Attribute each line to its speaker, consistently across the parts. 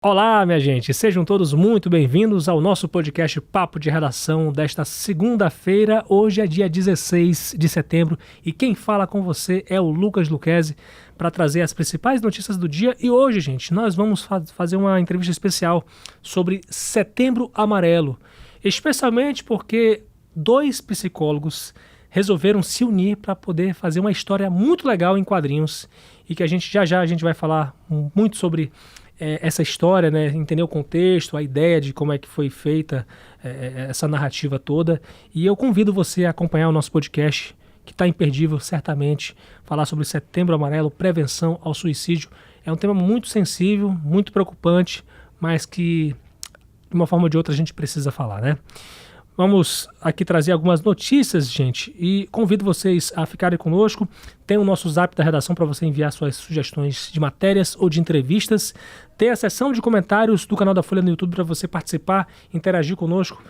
Speaker 1: Olá, minha gente, sejam todos muito bem-vindos ao nosso podcast Papo de Redação desta segunda-feira. Hoje é dia 16 de setembro e quem fala com você é o Lucas Lucchesi para trazer as principais notícias do dia. E hoje, gente, nós vamos fazer uma entrevista especial sobre Setembro Amarelo, especialmente porque dois psicólogos resolveram se unir para poder fazer uma história muito legal em quadrinhos e que a gente já a gente vai falar muito sobre essa história, né? Entender o contexto, a ideia de como é que foi feita essa narrativa toda. E eu convido você a acompanhar o nosso podcast, que está imperdível, certamente. Falar sobre Setembro Amarelo, prevenção ao suicídio. É um tema muito sensível, muito preocupante, mas que, de uma forma ou de outra, a gente precisa falar, né? Vamos aqui trazer algumas notícias, gente, e convido vocês a ficarem conosco. Tem o nosso zap da redação para você enviar suas sugestões de matérias ou de entrevistas. Tem a seção de comentários do canal da Folha no YouTube para você participar, interagir conosco.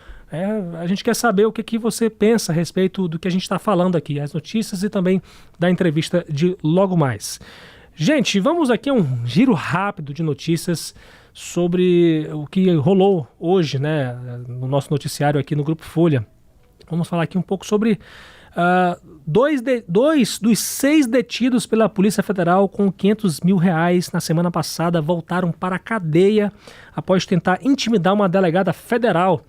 Speaker 1: A gente quer saber o que você pensa a respeito do que a gente está falando aqui, as notícias e também da entrevista de logo mais. Gente, vamos aqui a um giro rápido de notícias sobre o que rolou hoje, né, no nosso noticiário aqui no Grupo Folha. Vamos falar aqui um pouco sobre dois dos 6 detidos pela Polícia Federal com R$500 mil na semana passada voltaram para a cadeia após tentar intimidar uma delegada federal.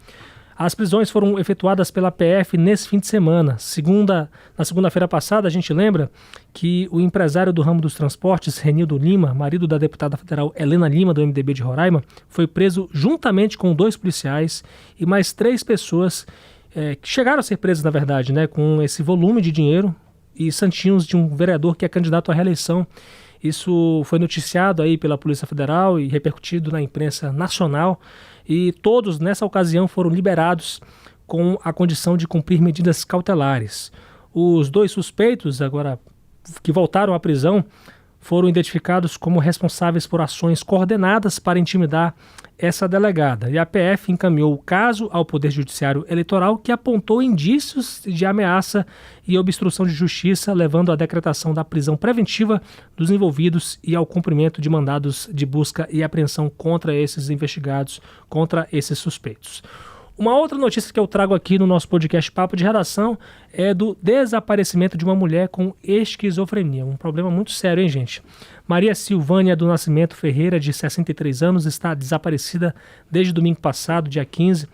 Speaker 1: As prisões foram efetuadas pela PF nesse fim de semana. Na segunda-feira passada, a gente lembra que o empresário do ramo dos transportes, Renildo Lima, marido da deputada federal Helena Lima, do MDB de Roraima, foi preso juntamente com 2 policiais e mais 3 pessoas que chegaram a ser presas, na verdade, né, com esse volume de dinheiro e santinhos de um vereador que é candidato à reeleição. Isso foi noticiado aí pela Polícia Federal e repercutido na imprensa nacional. E todos, nessa ocasião, foram liberados com a condição de cumprir medidas cautelares. Os 2 suspeitos, agora que voltaram à prisão, foram identificados como responsáveis por ações coordenadas para intimidar essa delegada. E a PF encaminhou o caso ao Poder Judiciário Eleitoral, que apontou indícios de ameaça e obstrução de justiça, levando à decretação da prisão preventiva dos envolvidos e ao cumprimento de mandados de busca e apreensão contra esses investigados, contra esses suspeitos. Uma outra notícia que eu trago aqui no nosso podcast Papo de Redação é do desaparecimento de uma mulher com esquizofrenia. Um problema muito sério, hein, gente? Maria Silvânia do Nascimento Ferreira, de 63 anos, está desaparecida desde domingo passado, dia 15,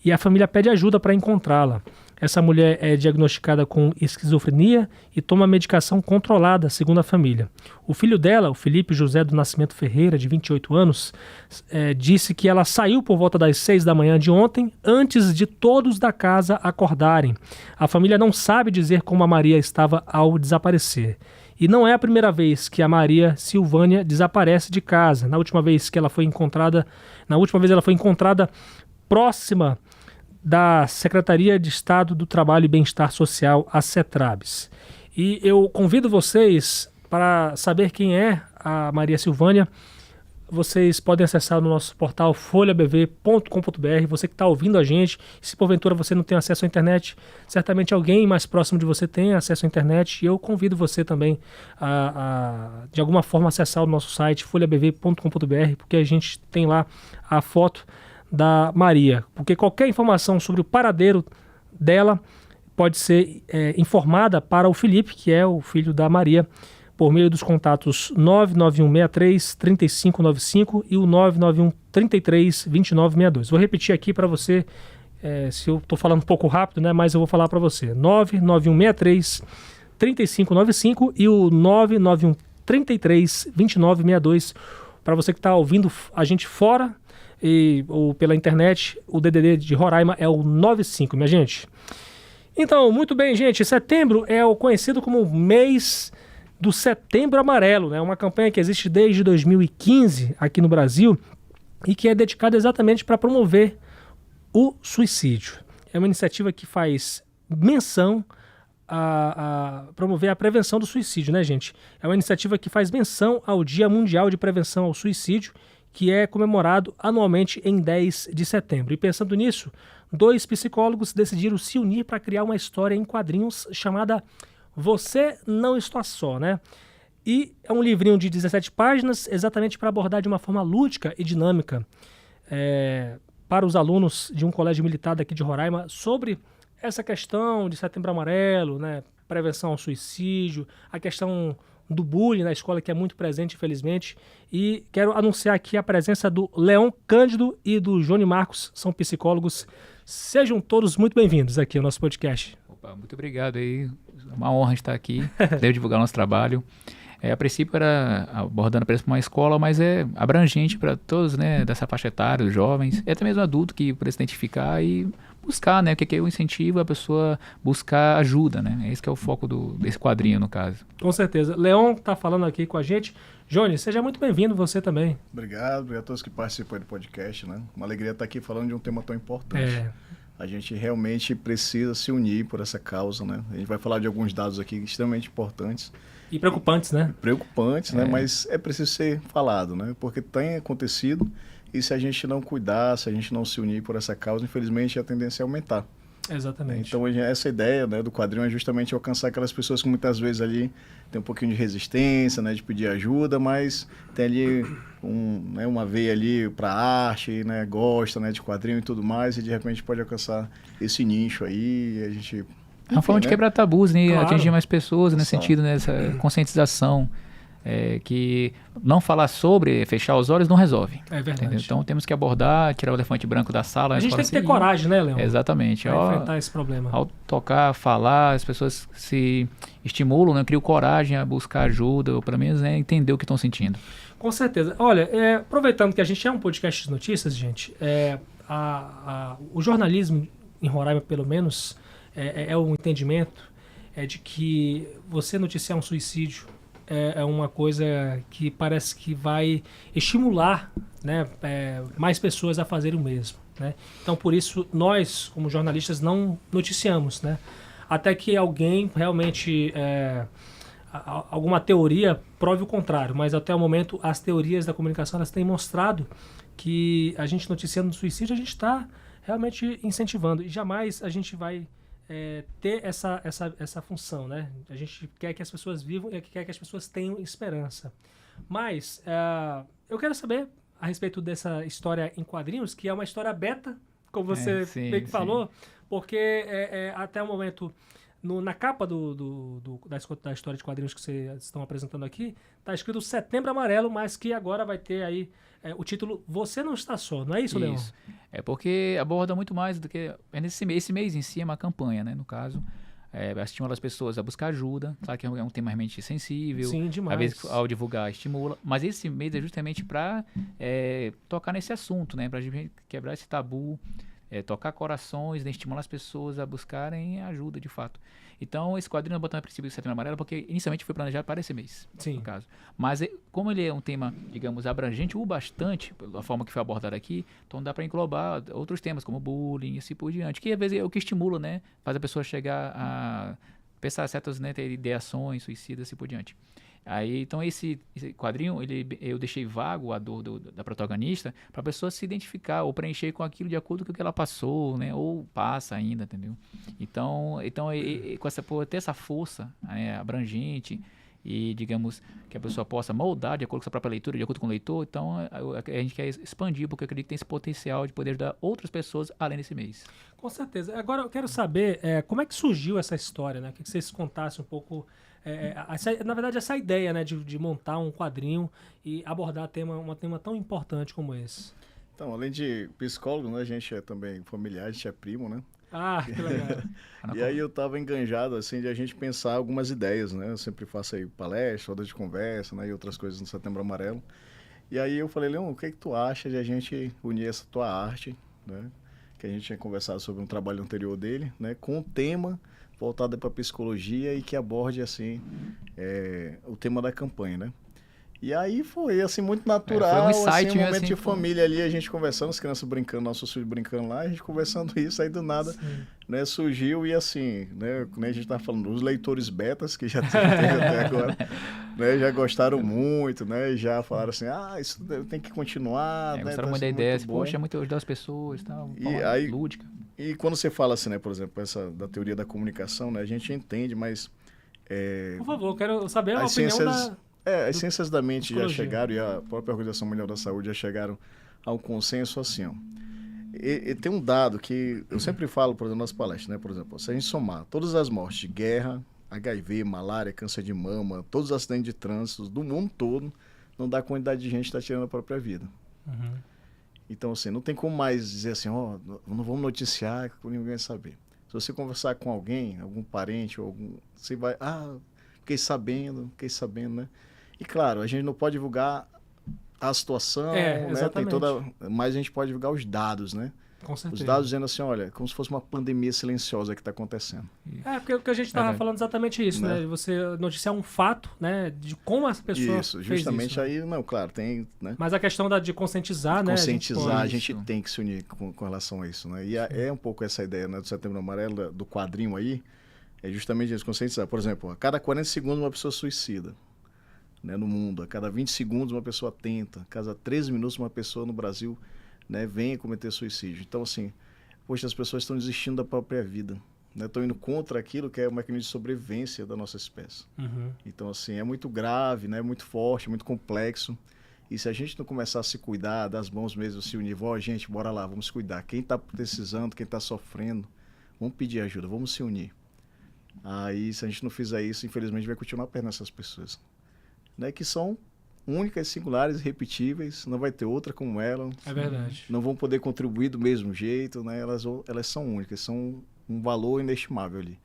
Speaker 1: e a família pede ajuda para encontrá-la. Essa mulher é diagnosticada com esquizofrenia e toma medicação controlada, segundo a família. O filho dela, o Felipe José do Nascimento Ferreira, de 28 anos, disse que ela saiu por volta das 6 da manhã de ontem, antes de todos da casa acordarem. A família não sabe dizer como a Maria estava ao desaparecer. E não é a primeira vez que a Maria Silvânia desaparece de casa. Na última vez ela foi encontrada próxima da Secretaria de Estado do Trabalho e Bem-Estar Social, a CETRABS. E eu convido vocês para saber quem é a Maria Silvânia. Vocês podem acessar no nosso portal folhabv.com.br. Você que está ouvindo a gente, se porventura você não tem acesso à internet, certamente alguém mais próximo de você tem acesso à internet. E eu convido você também a de alguma forma acessar o nosso site folhabv.com.br, porque a gente tem lá a foto da Maria, porque qualquer informação sobre o paradeiro dela pode ser informada para o Felipe, que é o filho da Maria, por meio dos contatos 99163-3595 e o 99133-2962. Vou repetir aqui para você, se eu estou falando um pouco rápido, né, mas eu vou falar para você. 99163-3595 e o 99133-2962. Para você que está ouvindo a gente fora ou pela internet, o DDD de Roraima é o 95, minha gente. Então, muito bem, gente, setembro é o conhecido como o mês do Setembro Amarelo, né? Uma campanha que existe desde 2015 aqui no Brasil e que é dedicada exatamente para promover o suicídio. É uma iniciativa que faz menção a promover a prevenção do suicídio, né, gente? É uma iniciativa que faz menção ao Dia Mundial de Prevenção ao Suicídio, que é comemorado anualmente em 10 de setembro. E pensando nisso, 2 psicólogos decidiram se unir para criar uma história em quadrinhos chamada Você Não Está Só, né? E é um livrinho de 17 páginas, exatamente para abordar de uma forma lúdica e dinâmica para os alunos de um colégio militar daqui de Roraima sobre essa questão de Setembro Amarelo, né, prevenção ao suicídio, a questão do bullying na escola, que é muito presente, infelizmente. E quero anunciar aqui a presença do Leon Cândido e do Johnny Marcos, são psicólogos. Sejam todos muito bem-vindos aqui ao nosso podcast.
Speaker 2: Opa, muito obrigado aí, é uma honra estar aqui, devo divulgar nosso trabalho. A princípio era abordando para uma escola, mas é abrangente para todos, né, dessa faixa etária, os jovens, e até mesmo adulto que precisa identificar e buscar, né, o que é o incentivo a pessoa buscar ajuda, né, esse que é o foco desse quadrinho, no caso.
Speaker 1: Com certeza. Leon está falando aqui com a gente. Johnny, seja muito bem-vindo, você também.
Speaker 3: Obrigado a todos que participam do podcast, né, uma alegria estar aqui falando de um tema tão importante. A gente realmente precisa se unir por essa causa, né? A gente vai falar de alguns dados aqui extremamente importantes.
Speaker 1: E preocupantes, né?
Speaker 3: Preocupantes, né? Mas é preciso ser falado, né? Porque tem acontecido e se a gente não cuidar, se a gente não se unir por essa causa, infelizmente a tendência é aumentar.
Speaker 1: Exatamente.
Speaker 3: Então essa ideia, né, do quadrinho é justamente alcançar aquelas pessoas que muitas vezes ali tem um pouquinho de resistência, né, de pedir ajuda, mas tem ali uma veia ali para arte, né, gosta, né, de quadrinho e tudo mais, e de repente pode alcançar esse nicho aí, e a gente...
Speaker 2: É uma forma de quebrar tabus, né,
Speaker 1: claro.
Speaker 2: Atingir mais pessoas nesse sentido, nessa conscientização. Que não falar sobre, fechar os olhos não resolve.
Speaker 1: É verdade.
Speaker 2: Entendeu? Então temos que abordar, tirar o elefante branco da sala.
Speaker 1: A gente tem que ter coragem, né, Leon?
Speaker 2: Exatamente.
Speaker 1: Para enfrentar esse problema.
Speaker 2: Ao tocar, falar, as pessoas se estimulam, né, criam coragem a buscar ajuda, ou pelo menos, né, entender o que estão sentindo.
Speaker 1: Com certeza. Olha, aproveitando que a gente é um podcast de notícias, gente, o jornalismo em Roraima, pelo menos, é um entendimento de que você noticiar um suicídio é uma coisa que parece que vai estimular, né, mais pessoas a fazerem o mesmo, né? Então, por isso, nós, como jornalistas, não noticiamos, né? Até que alguém realmente, alguma teoria prove o contrário, mas até o momento as teorias da comunicação elas têm mostrado que a gente noticiando o suicídio, a gente está realmente incentivando e jamais a gente vai ter essa função, né? A gente quer que as pessoas vivam e quer que as pessoas tenham esperança. Mas eu quero saber a respeito dessa história em quadrinhos, que é uma história beta, como você bem que falou, porque até o momento, na capa da história de quadrinhos que vocês estão apresentando aqui, está escrito Setembro Amarelo, mas que agora vai ter aí o título Você Não Está Só, não é isso, Leon?
Speaker 2: Isso. É porque aborda muito mais do que... Esse mês em si é uma campanha, né? No caso, estimula as pessoas a buscar ajuda. Claro que é um tema realmente sensível.
Speaker 1: Sim, demais.
Speaker 2: Às vezes, ao divulgar, estimula. Mas esse mês é justamente para tocar nesse assunto, né? Para a gente quebrar esse tabu, tocar corações, né? Estimular as pessoas a buscarem ajuda, de fato. Então, esse quadrinho botando a princípio de Setembro Amarelo, porque inicialmente foi planejado para esse mês, no caso. Mas, como ele é um tema, digamos, abrangente o bastante, pela forma que foi abordado aqui, então dá para englobar outros temas, como bullying e assim por diante, que às vezes é o que estimula, né? Faz a pessoa chegar a pensar certas, né, ter ideações, suicidas e assim por diante. Aí, então esse quadrinho, eu deixei vago a dor da protagonista para a pessoa se identificar ou preencher com aquilo de acordo com o que ela passou, né? Ou passa ainda, entendeu? Então por ter essa força, né, abrangente e, digamos, que a pessoa possa moldar de acordo com a sua própria leitura, de acordo com o leitor, então a gente quer expandir, porque eu acredito que tem esse potencial de poder ajudar outras pessoas além desse mês.
Speaker 1: Com certeza. Agora eu quero saber como é que surgiu essa história, né? Que vocês contassem um pouco... na verdade, essa ideia, né, de montar um quadrinho e abordar um tema tão importante como esse.
Speaker 3: Então, além de psicólogo, né, a gente é também familiar, a gente é primo, né?
Speaker 1: Ah, que legal.
Speaker 3: E aí eu estava enganjado, assim, de a gente pensar algumas ideias, né? Eu sempre faço aí palestra, roda de conversa, né? E outras coisas no Setembro Amarelo. E aí eu falei, Leon, o que é que tu acha de a gente unir essa tua arte, né? Que a gente tinha conversado sobre um trabalho anterior dele, né? Com um tema voltado para psicologia e que aborde, assim, o tema da campanha, né? E aí foi, assim, muito natural,
Speaker 2: foi um insight,
Speaker 3: assim, um momento
Speaker 2: assim,
Speaker 3: de família ali, a gente conversando, as crianças brincando, nossos filhos brincando lá, a gente conversando isso, aí do nada, né, surgiu e assim, né, como a gente tá falando, os leitores betas, que já teve até agora, né, já gostaram muito, né, já falaram assim, isso tem que continuar, né,
Speaker 2: gostaram muito da ideia, poxa, é muito ajudar as pessoas, tal,
Speaker 3: e aí,
Speaker 2: lúdica.
Speaker 3: E quando você fala assim, né, por exemplo, da teoria da comunicação, né, a gente entende, mas...
Speaker 1: Por favor, eu quero saber a opinião
Speaker 3: As ciências da mente já
Speaker 1: psicologia.
Speaker 3: chegaram, e a própria Organização Mundial da Saúde já chegaram ao consenso assim, ó. E tem um dado que eu sempre falo, por exemplo, nas palestras, né? Por exemplo, se a gente somar todas as mortes de guerra, HIV, malária, câncer de mama, todos os acidentes de trânsito do mundo todo, não dá a quantidade de gente que está tirando a própria vida.
Speaker 1: Uhum.
Speaker 3: Então, assim, não tem como mais dizer assim, não vamos noticiar que ninguém vai saber. Se você conversar com alguém, algum parente, você vai, fiquei sabendo, né? E claro, a gente não pode divulgar a situação, né?
Speaker 1: Exatamente.
Speaker 3: Mas a gente pode divulgar os dados, né?
Speaker 1: Com certeza.
Speaker 3: Os dados dizendo assim, olha, como se fosse uma pandemia silenciosa que está acontecendo.
Speaker 1: Porque o que a gente estava falando exatamente isso, né? Você noticiar um fato, né? De como as pessoas
Speaker 3: Isso, justamente
Speaker 1: fez isso,
Speaker 3: aí, não, claro, tem, né?
Speaker 1: Mas a questão de conscientizar, né?
Speaker 3: A gente tem que se unir com relação a isso, né? E é um pouco essa ideia, né, do Setembro Amarelo, do quadrinho aí, é justamente isso, conscientizar. Por exemplo, a cada 40 segundos uma pessoa suicida, né, no mundo. A cada 20 segundos uma pessoa tenta. A cada 13 minutos uma pessoa no Brasil, né, vem cometer suicídio. Então, assim, poxa, as pessoas estão desistindo da própria vida, né? Estão indo contra aquilo que é o mecanismo de sobrevivência da nossa espécie.
Speaker 1: Uhum.
Speaker 3: Então, assim, é muito grave, né? É muito forte, muito complexo. E se a gente não começar a se cuidar, das mãos mesmo, se unir, gente, bora lá, vamos cuidar. Quem está precisando, quem está sofrendo, vamos pedir ajuda, vamos se unir. Aí, se a gente não fizer isso, infelizmente, vai continuar perdendo essas pessoas, né? Que são únicas, singulares, irrepetíveis, não vai ter outra como ela.
Speaker 1: É verdade.
Speaker 3: Não vão poder contribuir do mesmo jeito, né? Elas são únicas, são um valor inestimável ali.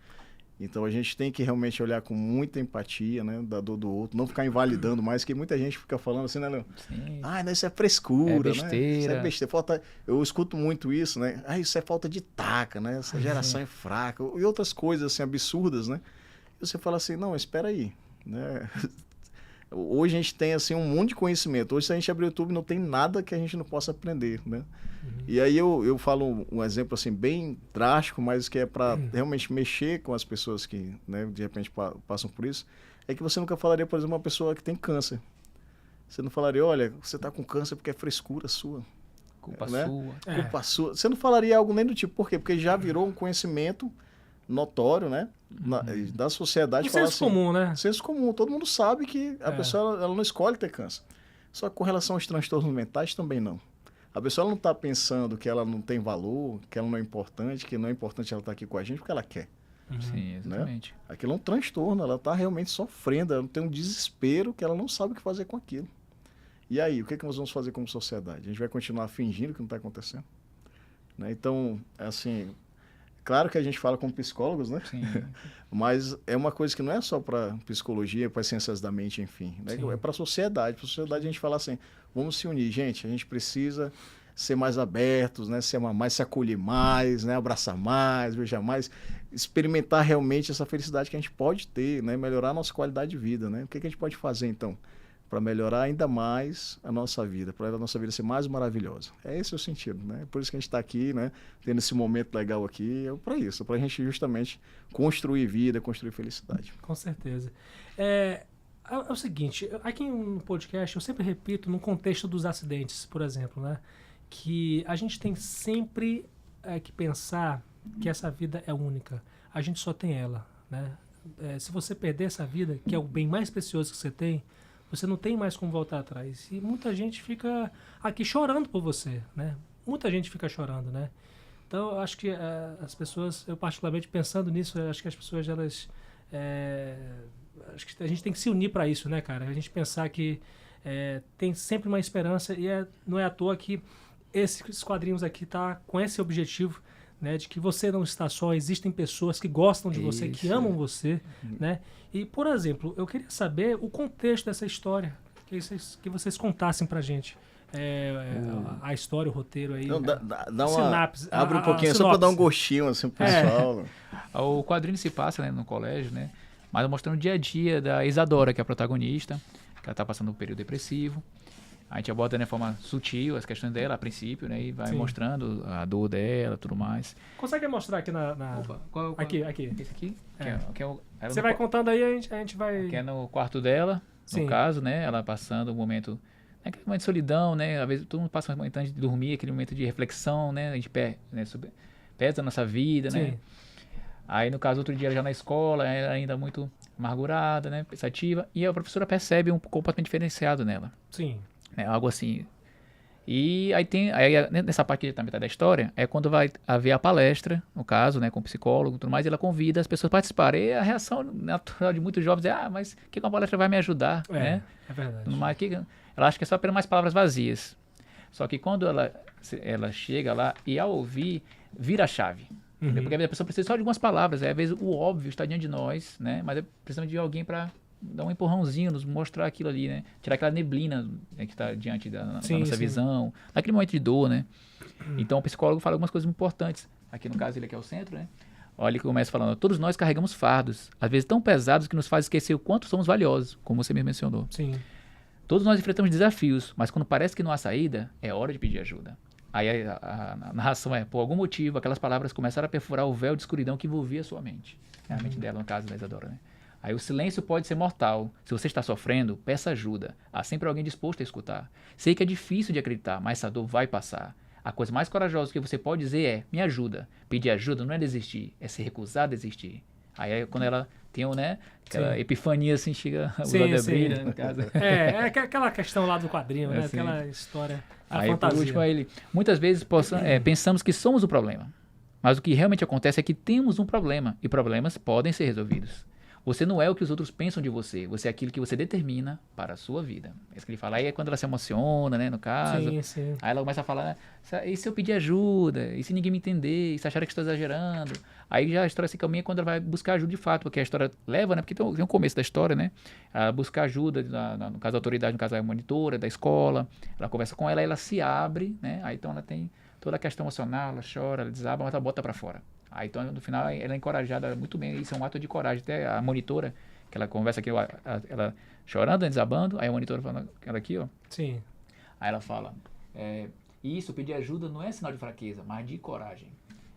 Speaker 3: Então a gente tem que realmente olhar com muita empatia, né, da dor do outro, não ficar invalidando mais, que muita gente fica falando assim, né, Leon?
Speaker 2: Sim.
Speaker 3: Não, isso é frescura,
Speaker 2: É besteira.
Speaker 3: né? Isso é besteira. Eu escuto muito isso, né? Isso é falta de taca, né? Essa geração é fraca. E outras coisas assim absurdas, né? E você fala assim, não, espera aí, né? Hoje a gente tem assim um monte de conhecimento. Hoje, se a gente abrir o YouTube, não tem nada que a gente não possa aprender, né? E aí eu falo um exemplo assim bem drástico, mas que é para realmente mexer com as pessoas que, né, de repente passam por isso. É que você nunca falaria, por exemplo, uma pessoa que tem câncer. Você não falaria, olha, você está com câncer porque é frescura sua.
Speaker 2: Culpa
Speaker 3: né?
Speaker 2: sua.
Speaker 3: Culpa sua. Você não falaria algo nem do tipo. Por quê? Porque já virou um conhecimento notório, né? Da sociedade.
Speaker 1: Um senso comum, né?
Speaker 3: Senso comum. Todo mundo sabe que a pessoa ela não escolhe ter câncer. Só que com relação aos transtornos mentais também não. A pessoa não está pensando que ela não tem valor, que ela não é importante, que não é importante ela estar aqui com a gente porque ela quer.
Speaker 2: Sim, exatamente.
Speaker 3: Né? Aquilo é um transtorno, ela está realmente sofrendo, ela tem um desespero que ela não sabe o que fazer com aquilo. E aí, o que nós vamos fazer como sociedade? A gente vai continuar fingindo que não está acontecendo? Né? Então, assim, claro que a gente fala como psicólogos, né?
Speaker 2: Sim.
Speaker 3: Mas é uma coisa que não é só para psicologia, para ciências da mente, enfim. Né? É para a sociedade. Para a sociedade a gente fala assim, vamos se unir, gente, a gente precisa ser mais abertos, né? Se acolher mais, né? Abraçar mais, beijar mais, experimentar realmente essa felicidade que a gente pode ter, né? Melhorar a nossa qualidade de vida, né? O que a gente pode fazer, então, para melhorar ainda mais a nossa vida, para a nossa vida ser mais maravilhosa. É esse o sentido, né? Por isso que a gente está aqui, né? Tendo esse momento legal aqui, é para isso, para a gente justamente construir vida, construir felicidade.
Speaker 1: Com certeza. É o seguinte, aqui no podcast eu sempre repito no contexto dos acidentes, por exemplo, né? Que a gente tem sempre que pensar que essa vida é única. A gente só tem ela, né? Se você perder essa vida, que é o bem mais precioso que você tem, você não tem mais como voltar atrás. E muita gente fica aqui chorando por você, né? Muita gente fica chorando, né? Então, eu acho que as pessoas, eu particularmente pensando nisso, eu acho que as pessoas, elas... acho que a gente tem que se unir para isso, né, cara? A gente pensar que tem sempre uma esperança e não é à toa que esses quadrinhos aqui tá com esse objetivo, né, de que você não está só, existem pessoas que gostam de você, que amam você, né? E, por exemplo, eu queria saber o contexto dessa história, que vocês contassem pra gente. A história, o roteiro aí.
Speaker 3: Não, dá uma
Speaker 1: sinapse,
Speaker 3: abre um pouquinho, só para dar um gostinho assim pro pessoal.
Speaker 2: O quadrinho se passa, né, no colégio, né? Mas mostrando o dia a dia da Isadora, que é a protagonista, que ela tá passando um período depressivo. A gente aborda de forma sutil as questões dela a princípio, né? E vai mostrando a dor dela, tudo mais.
Speaker 1: Consegue mostrar aqui na...
Speaker 2: Opa, qual?
Speaker 1: Aqui.
Speaker 2: Esse aqui?
Speaker 1: Você vai contando aí, a gente vai...
Speaker 2: Que é no quarto dela, no caso, né? Ela passando um momento... Aquele momento de solidão, né? Às vezes todo mundo passa um momento antes de dormir, aquele momento de reflexão, né? A gente pesa a nossa vida, né? Aí, no caso, outro dia já na escola, ela ainda muito amargurada, né? Pensativa, e a professora percebe um comportamento diferenciado nela.
Speaker 1: Sim.
Speaker 2: Né? Algo assim. E aí nessa parte da metade da história, é quando vai haver a palestra, no caso, né, com o psicólogo e tudo mais, e ela convida as pessoas a participarem. E a reação natural de muitos jovens é, mas o que uma palestra vai me ajudar? Né?
Speaker 1: É verdade.
Speaker 2: Tudo mais, ela acha que é só apenas mais palavras vazias. Só que quando ela chega lá e ao ouvir, vira a chave. Porque a pessoa precisa só de algumas palavras. Às vezes o óbvio está diante de nós, né? Mas precisamos de alguém para dar um empurrãozinho, nos mostrar aquilo ali, né? Tirar aquela neblina, né, que está diante da nossa visão, naquele momento de dor, né? Então o psicólogo fala algumas coisas importantes. Aqui no caso ele aqui é o centro, né? Olha, ele começa falando, todos nós carregamos fardos, às vezes tão pesados que nos faz esquecer o quanto somos valiosos, como você me mencionou.
Speaker 1: Sim.
Speaker 2: Todos nós enfrentamos desafios, mas quando parece que não há saída, é hora de pedir ajuda. Aí a narração é, por algum motivo, aquelas palavras começaram a perfurar o véu de escuridão que envolvia a sua mente. É a mente dela, no caso da Isadora, né? Aí o silêncio pode ser mortal. Se você está sofrendo, peça ajuda. Há sempre alguém disposto a escutar. Sei que é difícil de acreditar, mas essa dor vai passar. A coisa mais corajosa que você pode dizer é, me ajuda. Pedir ajuda não é desistir, é se recusar a desistir. Aí quando ela tem, né, aquela epifania assim, chega o lado da brilha, no caso.
Speaker 1: É aquela questão lá do quadrinho, né?
Speaker 2: Assim.
Speaker 1: Aquela história, a
Speaker 2: aí,
Speaker 1: fantasia.
Speaker 2: por último, muitas vezes pensamos que somos o problema. Mas o que realmente acontece é que temos um problema, e problemas podem ser resolvidos. Você não é o que os outros pensam de você, você é aquilo que você determina para a sua vida. É isso que ele fala. Aí é quando ela se emociona, né, no caso.
Speaker 1: Sim, sim.
Speaker 2: Aí ela começa a falar, e se eu pedir ajuda? E se ninguém me entender? E se achar que estou exagerando? Aí já a história se caminha quando ela vai buscar ajuda de fato, porque a história leva, né, porque tem um começo da história, né, a buscar ajuda, no caso da autoridade, no caso da monitora, da escola, ela conversa com ela, ela se abre, né, aí então ela tem toda a questão emocional, ela chora, ela desaba, mas ela bota para fora. Aí, então, no final, ela é encorajada muito bem. Isso é um ato de coragem. Até a monitora, que ela conversa aqui, ela chorando, desabando. Aí a monitora fala, ela aqui, ó.
Speaker 1: Sim.
Speaker 2: Aí ela fala, isso, pedir ajuda não é sinal de fraqueza, mas de coragem.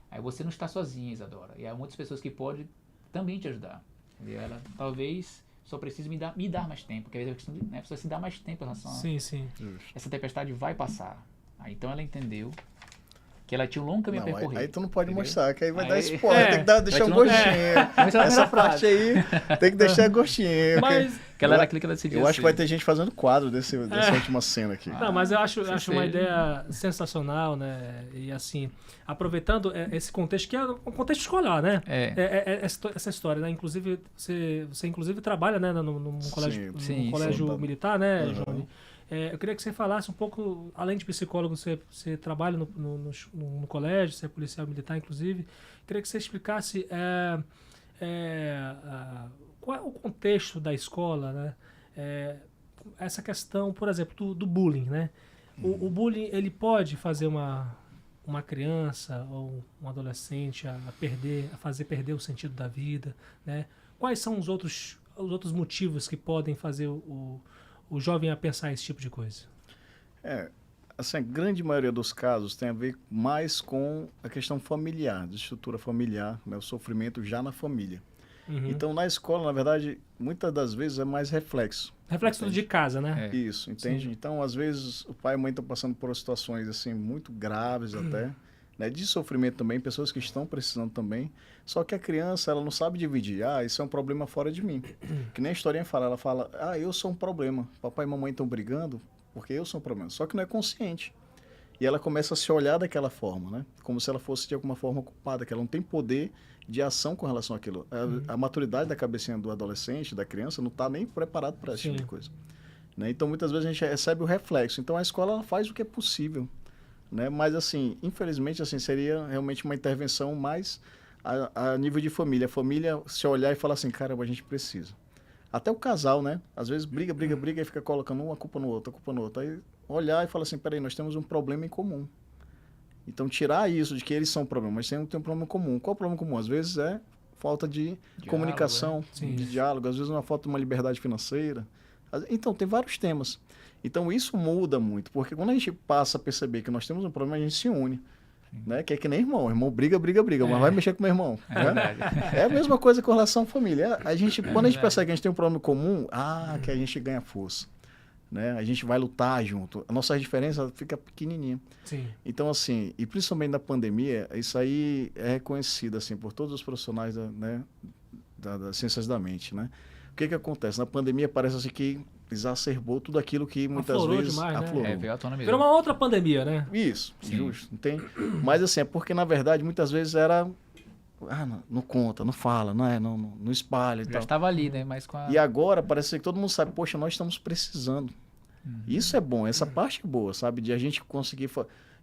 Speaker 2: Aí você não está sozinha, Isadora. E há muitas pessoas que podem também te ajudar. E ela, talvez, só precise me dar mais tempo. Porque às vezes a pessoa se dá mais tempo em relação a...
Speaker 1: Sim.
Speaker 2: Essa tempestade vai passar. Aí, então ela entendeu que ela tinha um longo caminho a percorrer.
Speaker 3: Aí tu não pode mostrar, que aí vai
Speaker 2: aí,
Speaker 3: dar spoiler, tem que deixar um gostinho. Essa parte aí tem que deixar gostinho.
Speaker 1: Mas
Speaker 2: que ela era aquilo que ela decidiu.
Speaker 3: Eu acho que vai ter gente fazendo quadro dessa última cena aqui.
Speaker 1: Não, mas eu acho uma ideia sensacional, né? E assim, aproveitando esse contexto, que é um contexto escolar, né? Essa história, né? Inclusive, você inclusive trabalha, né, num colégio militar, né, Johnny? Eu queria que você falasse um pouco, além de psicólogo, você trabalha no colégio, você é policial militar, inclusive. Queria que você explicasse qual é o contexto da escola, né? Essa questão, por exemplo, do bullying, né? O bullying, ele pode fazer uma criança ou um adolescente a fazer perder o sentido da vida, né? Quais são os outros motivos que podem fazer o jovem a pensar esse tipo de coisa?
Speaker 3: Assim, a grande maioria dos casos tem a ver mais com a questão familiar, de estrutura familiar, né, o sofrimento já na família.
Speaker 1: Uhum.
Speaker 3: Então, na escola, na verdade, muitas das vezes é mais reflexo.
Speaker 1: Reflexo de casa, né?
Speaker 3: Isso, entende? Sim. Então, às vezes, o pai e a mãe estão passando por situações, assim, muito graves até, né, de sofrimento também, pessoas que estão precisando também. Só que a criança, ela não sabe dividir. Isso é um problema fora de mim. Que nem a historinha fala, ela fala, eu sou um problema. Papai e mamãe estão brigando porque eu sou um problema. Só que não é consciente. E ela começa a se olhar daquela forma, né? Como se ela fosse de alguma forma culpada, que ela não tem poder de ação com relação àquilo. A maturidade da cabecinha do adolescente, da criança, não está nem preparado para esse tipo de coisa. Né? Então, muitas vezes a gente recebe o reflexo. Então, a escola ela faz o que é possível. Né? Mas, assim, infelizmente, assim, seria realmente uma intervenção mais a nível de família. A família se olhar e falar assim, caramba, a gente precisa. Até o casal, né? Às vezes briga e fica colocando uma culpa no outro, Aí olhar e falar assim, peraí, nós temos um problema em comum. Então, tirar isso de que eles são um problema, mas tem um problema comum. Qual é o problema comum? Às vezes é falta de comunicação, de diálogo. Às vezes é uma falta de uma liberdade financeira. Então, tem vários temas. Então, isso muda muito, porque quando a gente passa a perceber que nós temos um problema, a gente se une. Né? Que é que nem irmão. Irmão briga, mas vai mexer com meu irmão. Né? É a mesma coisa com relação à família. Quando a gente percebe que a gente tem um problema comum, que a gente ganha força. Né? A gente vai lutar junto. A nossa diferença fica pequenininha.
Speaker 1: Sim.
Speaker 3: Então, assim, e principalmente na pandemia, isso aí é reconhecido assim, por todos os profissionais das ciências da mente. Né? O que acontece? Na pandemia parece assim que exacerbou tudo aquilo que muitas
Speaker 1: Aflorou
Speaker 3: vezes
Speaker 1: demais, né?
Speaker 3: aflorou.
Speaker 2: Veio à tona mesmo.
Speaker 1: Virou uma outra pandemia, né?
Speaker 3: Isso,
Speaker 2: Sim.
Speaker 3: justo. Não tem... Mas assim, é porque na verdade muitas vezes era... não conta, não fala, não espalha e
Speaker 2: Já
Speaker 3: tal.
Speaker 2: estava ali, né? Mas com a...
Speaker 3: E agora parece que todo mundo sabe, poxa, nós estamos precisando. Isso é bom, essa parte é boa, sabe? De a gente conseguir...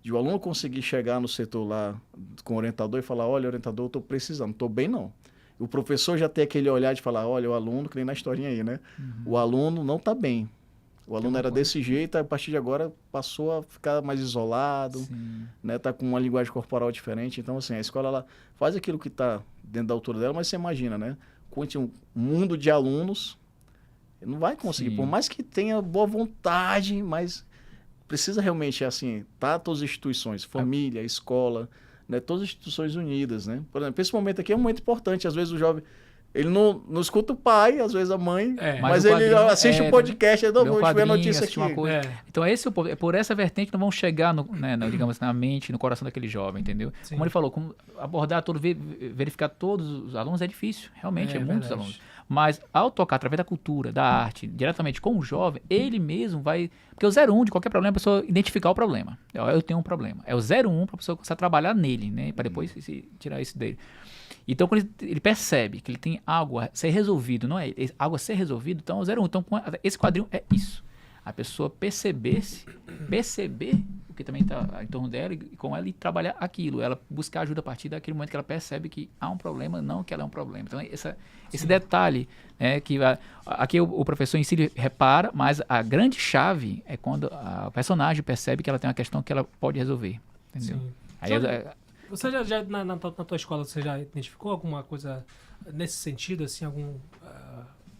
Speaker 3: De o aluno conseguir chegar no setor lá com o orientador e falar, olha, orientador, eu estou precisando, não estou bem não. O professor já tem aquele olhar de falar, olha, o aluno, que nem na historinha aí, né? O aluno não está bem. O aluno era desse jeito, a partir de agora passou a ficar mais isolado, né? Tá com uma linguagem corporal diferente. Então, assim, a escola ela faz aquilo que está dentro da altura dela, mas você imagina, né? Conte um mundo de alunos, não vai conseguir.
Speaker 2: Sim.
Speaker 3: Por mais que tenha boa vontade, mas precisa realmente, assim, tá todas as instituições, família, escola, né? Todas as instituições unidas, né? Por exemplo, esse momento aqui é um momento importante. Às vezes o jovem... Ele não escuta o pai, às vezes a mãe, mas ele assiste um podcast, ele não vou ver a notícia aqui.
Speaker 2: Uma coisa. Então, esse é por essa vertente que nós vamos chegar, digamos, na mente, no coração daquele jovem, entendeu?
Speaker 1: Sim.
Speaker 2: Como ele falou, como abordar tudo, verificar todos os alunos é difícil, realmente, é muitos alunos. Mas, ao tocar através da cultura, da arte, diretamente com o jovem, ele mesmo vai... Porque o 01 de qualquer problema, a pessoa identificar o problema. Eu tenho um problema. É o 01 para a pessoa começar a trabalhar nele, né? Para depois tirar isso dele. Então, quando ele percebe que ele tem algo a ser resolvido, não é? Algo a ser resolvido, então é o 01. Então, esse quadrinho é isso. A pessoa perceber o que também está em torno dela e com ela e trabalhar aquilo. Ela buscar ajuda a partir daquele momento que ela percebe que há um problema, não que ela é um problema. Então, esse detalhe, né, que aqui o professor em si repara, mas a grande chave é quando o personagem percebe que ela tem uma questão que ela pode resolver. Entendeu?
Speaker 1: Sim.
Speaker 2: Aí
Speaker 1: Você já na tua escola, você já identificou alguma coisa nesse sentido, assim,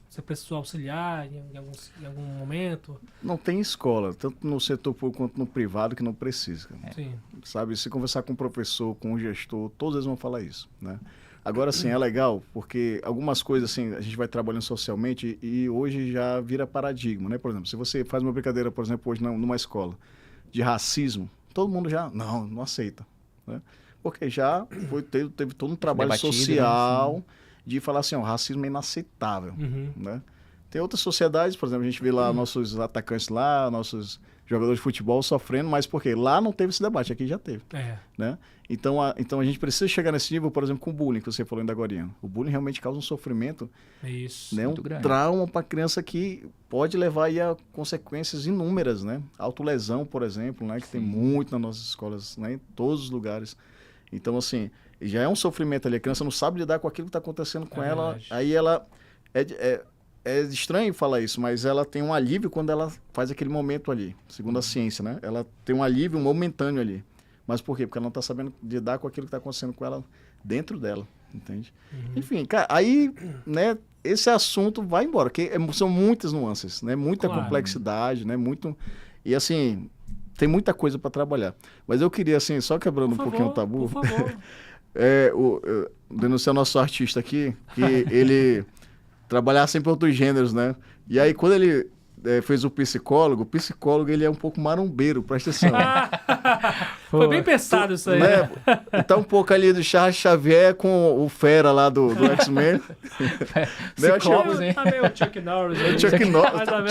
Speaker 1: você precisou auxiliar em algum momento?
Speaker 3: Não tem escola, tanto no setor público quanto no privado, que não precisa.
Speaker 1: Sim.
Speaker 3: Sabe, se conversar com o professor, com o gestor, todos eles vão falar isso, né? Agora, sim, é legal, porque algumas coisas, assim, a gente vai trabalhando socialmente e hoje já vira paradigma, né? Por exemplo, se você faz uma brincadeira, por exemplo, hoje numa escola de racismo, todo mundo já, não aceita, né? Porque já teve todo um trabalho
Speaker 2: debatido,
Speaker 3: social,
Speaker 2: né?
Speaker 3: de falar assim, o racismo é inaceitável, né? Tem outras sociedades, por exemplo, a gente vê lá nossos atacantes lá, nossos jogadores de futebol sofrendo, mas por quê? Lá não teve esse debate, aqui já teve, né? Então a gente precisa chegar nesse nível, por exemplo, com o bullying, que você falou ainda agora. O bullying realmente causa um sofrimento, né? Um trauma para a criança que pode levar aí a consequências inúmeras, né? Autolesão, por exemplo, né? Que tem muito nas nossas escolas, né? Em todos os lugares. Então, assim, já é um sofrimento ali. A criança não sabe lidar com aquilo que está acontecendo com ela.
Speaker 1: Verdade.
Speaker 3: Aí ela... É estranho falar isso, mas ela tem um alívio quando ela faz aquele momento ali, segundo a ciência, né? Ela tem um alívio momentâneo ali. Mas por quê? Porque ela não está sabendo lidar com aquilo que está acontecendo com ela dentro dela, entende? Enfim, cara, aí, né, esse assunto vai embora, porque são muitas nuances, né? Muita complexidade, né? E assim... Tem muita coisa para trabalhar. Mas eu queria, assim, só quebrando pouquinho o tabu.
Speaker 1: Por favor.
Speaker 3: Denunciar nosso artista aqui, que ele trabalhava sempre outros gêneros, né? E aí, quando ele fez o psicólogo ele é um pouco marombeiro, presta atenção.
Speaker 1: Foi bem pensado isso aí.
Speaker 3: Né? Tá um pouco ali do Charles Xavier com o Fera lá do X-Men.
Speaker 1: Tá meio Chuck Norris.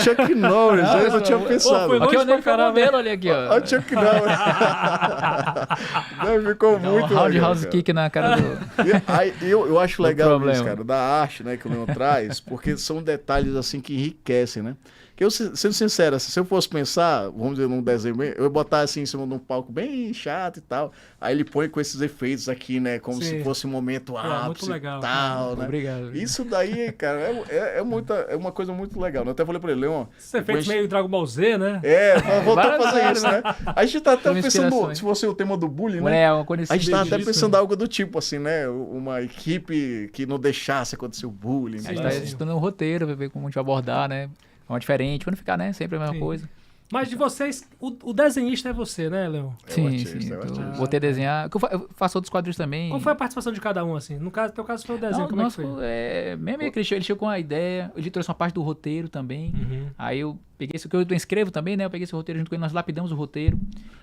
Speaker 3: Chuck Norris, eu não tinha pensado.
Speaker 2: Aqui é o cabelo ali, aqui, ó.
Speaker 3: Olha o Chuck Norris. Ficou muito legal.
Speaker 2: Roundhouse kick na cara do...
Speaker 3: Eu acho legal isso, cara, da arte, né, que o Leon traz, porque são detalhes, assim, que enriquecem, né? Eu, sendo sincero, se eu fosse pensar, vamos dizer, num desenho bem, eu ia botar assim em cima de um palco bem chato e tal, aí ele põe com esses efeitos aqui, né, como se fosse um momento ápice e tal, né?
Speaker 2: Obrigado.
Speaker 3: Isso daí, cara, é uma coisa muito legal. Eu até falei pra ele, Leon...
Speaker 1: Esses efeitos meio Dragon Ball Z, né?
Speaker 3: Pra voltar a fazer isso, né? A gente tá até pensando, se fosse o tema do bullying, né? A gente tá até pensando algo do tipo, assim, né? Uma equipe que não deixasse acontecer o bullying.
Speaker 2: A gente tá estudando um roteiro, pra ver como a gente vai abordar, né? Uma diferente, pra não ficar, né? Sempre a mesma coisa.
Speaker 1: Mas de vocês, o desenhista é você, né, Leon?
Speaker 2: Sim. Vou ter desenhar. Eu faço outros quadrinhos também.
Speaker 1: Qual foi a participação de cada um, assim? No teu caso foi o desenho, como é que foi?
Speaker 2: Mesmo ele chegou com a ideia, ele trouxe uma parte do roteiro também. Aí eu peguei isso que eu escrevo também, né? Eu peguei esse roteiro junto com ele, nós lapidamos o roteiro.